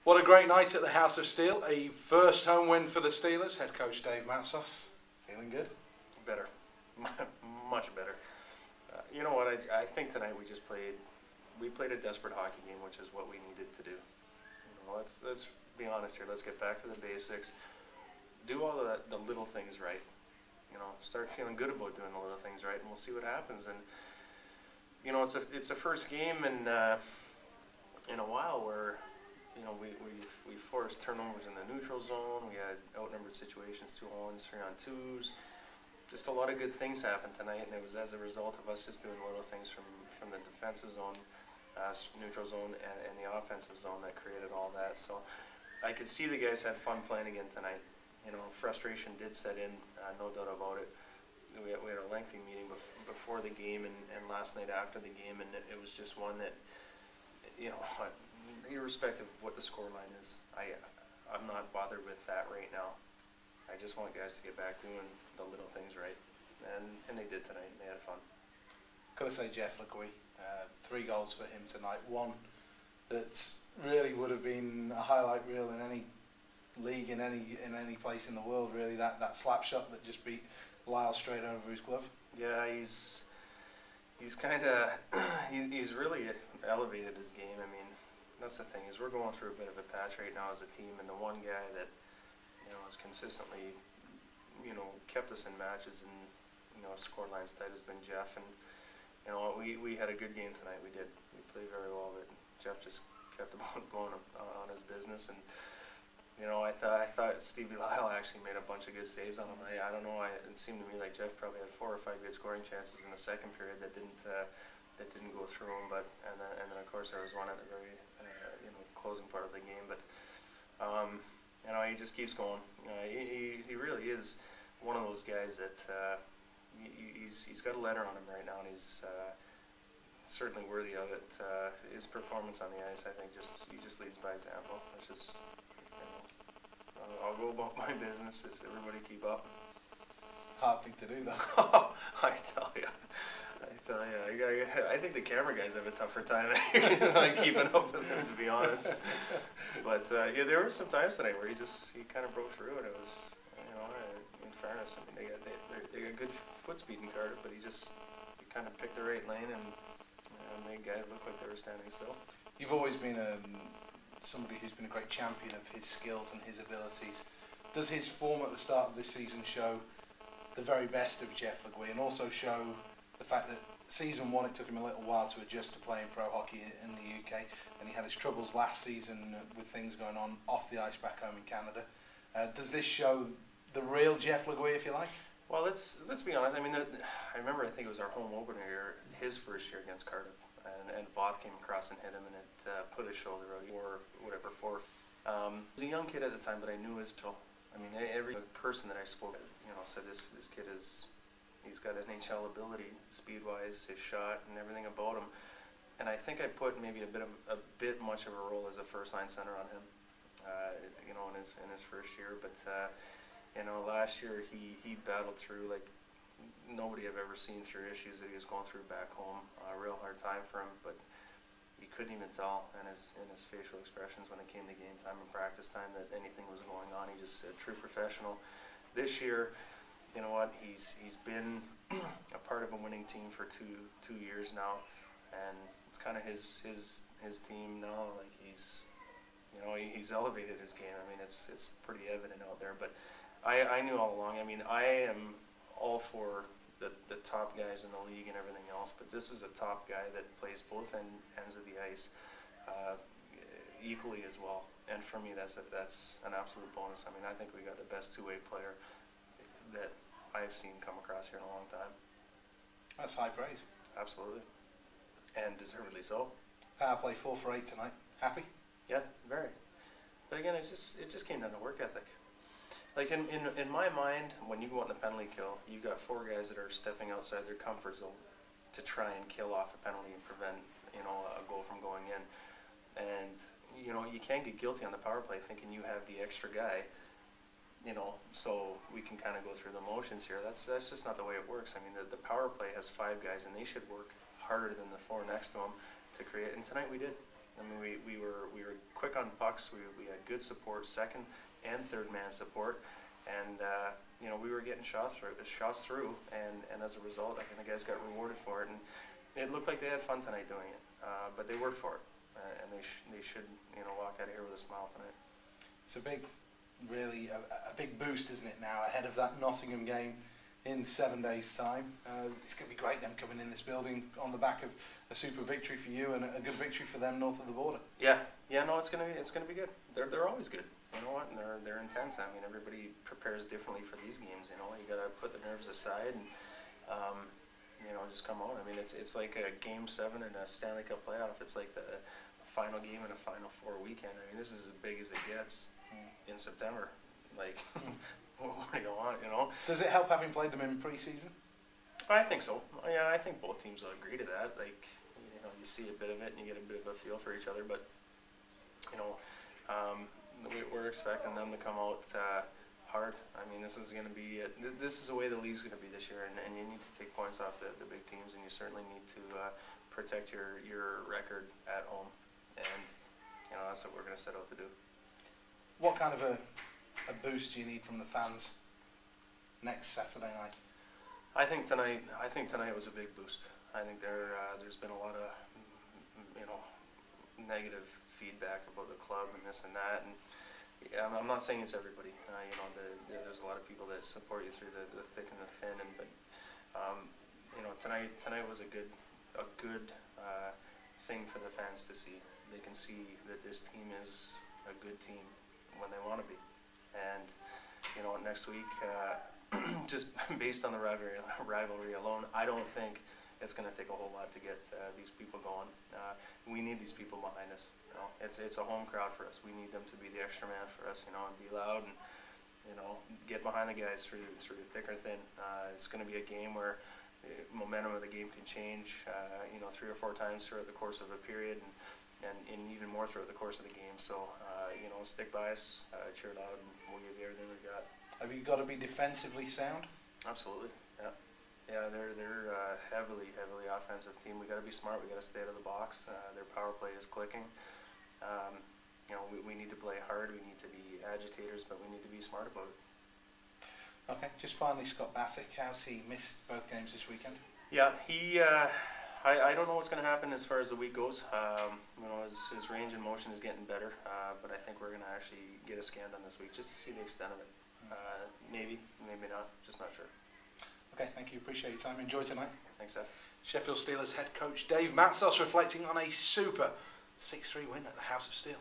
What a great night at the House of Steel. A first home win for the Steelers. Head coach Dave Matsos. Feeling good? Better. Much better. You know what, I think tonight we played a desperate hockey game, which is what we needed to do. You know, let's be honest here. Let's get back to the basics. Do all the little things right. You know, start feeling good about doing the little things right, and we'll see what happens. And you know, it's a first game in a while where, you know, we forced turnovers in the neutral zone. We had outnumbered situations, 2-on-1s, 3-on-2s. Just a lot of good things happened tonight, and it was as a result of us just doing little things from the defensive zone, neutral zone, and the offensive zone that created all that. So I could see the guys had fun playing again tonight. You know, frustration did set in, no doubt about it. We had a lengthy meeting before the game and last night after the game, and it was just one that, you know, irrespective of what the scoreline is, I'm not bothered with that right now. I just want guys to get back doing the little things right, and they did tonight, and they had fun. Got to say, Jeff Legui, 3 goals for him tonight. One that really would have been a highlight reel in any league, in any place in the world. Really, that slap shot that just beat Lyle straight over his glove. Yeah, he's kind of he's really elevated his game. I mean, that's the thing, is we're going through a bit of a patch right now as a team, and the one guy that, you know, has consistently, you know, kept us in matches and, you know, score lines tight has been Jeff. And you know, we had a good game tonight. We did. We played very well, but Jeff just kept going on his business. And you know, I thought Stevie Lyle actually made a bunch of good saves on him. I don't know. It seemed to me like Jeff probably had 4 or 5 good scoring chances in the second period that didn't go through him. But and then of course there was one at the very you know, closing part of the game. But you know, he just keeps going. He really is one of those guys that he's got a letter on him right now, and he's certainly worthy of it. His performance on the ice, I think, he just leads by example. It's just, you know, I'll go about my business. Just everybody keep up. Hard thing to do, though. I tell you. I think the camera guys have a tougher time keeping up with him, to be honest. But yeah, there were some times tonight where he kind of broke through, and it was, you know, in fairness, I mean, they got good foot speed in Cardiff, but he kind of picked the right lane and made guys look like they were standing still. You've always been somebody who's been a great champion of his skills and his abilities. Does his form at the start of this season show the very best of Jeff Legui, and also show the fact that season 1 it took him a little while to adjust to playing pro hockey in the UK, and he had his troubles last season with things going on off the ice back home in Canada? Does this show the real Jeff Legui, if you like? Well, let's be honest. I mean, I remember, I think it was our home opener year, his first year against Cardiff, and Voth came across and hit him, and it put his shoulder out, or whatever, for. I was a young kid at the time, but I knew his potential. I mean, every person that I spoke to, you know, said this kid he's got NHL ability, speed-wise, his shot, and everything about him. And I think I put maybe a bit much of a role as a first-line center on him, you know, in his first year. But you know, last year he battled through like nobody I've ever seen through issues that he was going through back home. A real hard time for him, but you couldn't even tell in his facial expressions when it came to game time and practice time that anything was going on. He just a true professional. This year, you know what? He's been a part of a winning team for two years now, and it's kind of his team now. Like he's elevated his game. I mean, it's pretty evident out there. But I knew all along. I mean, I am all for the top guys in the league and everything else, but this is a top guy that plays both ends of the ice equally as well. And for me, that's an absolute bonus. I mean, I think we got the best two-way player that I've seen come across here in a long time. That's high praise. Absolutely, and deservedly so. Power play 4 for 8 tonight. Happy? Yeah, very. But again, it just came down to work ethic. Like in my mind, when you go on the penalty kill, you've got 4 guys that are stepping outside their comfort zone to try and kill off a penalty and prevent, you know, a goal from going in. And you know, you can't get guilty on the power play thinking you have the extra guy, you know, so we can kind of go through the motions here. That's just not the way it works. I mean, the power play has 5 guys, and they should work harder than the 4 next to them to create. And tonight we did. I mean, we were quick on pucks. We had good support, second and third man support, and you know, we were getting shots through, and as a result, I think the guys got rewarded for it, and it looked like they had fun tonight doing it. But they worked for it, and they should, you know, walk out of here with a smile tonight. It's a big, really a big boost, isn't it, now ahead of that Nottingham game in 7 days' time. It's going to be great them coming in this building on the back of a super victory for you and a good victory for them north of the border. Yeah, no, it's gonna be good. They're always good. You know what? And they're intense. I mean, everybody prepares differently for these games. You know, you gotta put the nerves aside and you know, just come on. I mean, it's like a Game 7 in a Stanley Cup playoff. It's like the final game in a Final Four weekend. I mean, this is as big as it gets in September. Like, what do you want, you know? Does it help having played them in pre-season? I think so. Yeah, I think both teams will agree to that. Like, you know, you see a bit of it and you get a bit of a feel for each other. But, you know, we're expecting them to come out hard. I mean, this is going to be this is the way the league's going to be this year, and you need to take points off the big teams, and you certainly need to protect your record at home, and you know, that's what we're going to set out to do. What kind of a boost do you need from the fans next Saturday night? I think tonight was a big boost. I think there's been a lot of, you know, negative feedback about the club and this and that, and yeah, I'm not saying it's everybody. You know, there's a lot of people that support you through the thick and the thin, and but you know, tonight was a good thing for the fans to see. They can see that this team is a good team when they want to be, and you know, next week, just based on the rivalry alone, I don't think it's going to take a whole lot to get these people going. We need these people behind us. You know, it's a home crowd for us. We need them to be the extra man for us. You know, and be loud and, you know, get behind the guys through thick or thin. It's going to be a game where the momentum of the game can change. You know, 3 or 4 times throughout the course of a period, and even more throughout the course of the game. So you know, stick by us, cheer loud, and we'll give you everything we've got. Have you got to be defensively sound? Absolutely. Yeah. Yeah, they're heavily offensive team. We got to be smart. We got to stay out of the box. Their power play is clicking. You know, we need to play hard. We need to be agitators, but we need to be smart about it. Okay, just finally, Scott Bassick. How's he missed both games this weekend? Yeah, he. I don't know what's going to happen as far as the week goes. You know, his range and motion is getting better, but I think we're going to actually get a scan done this week just to see the extent of it. Maybe not. Just not sure. Okay, thank you. Appreciate your time. Enjoy tonight. Thanks, Seth. Sheffield Steelers head coach Dave Matsos reflecting on a super 6-3 win at the House of Steel.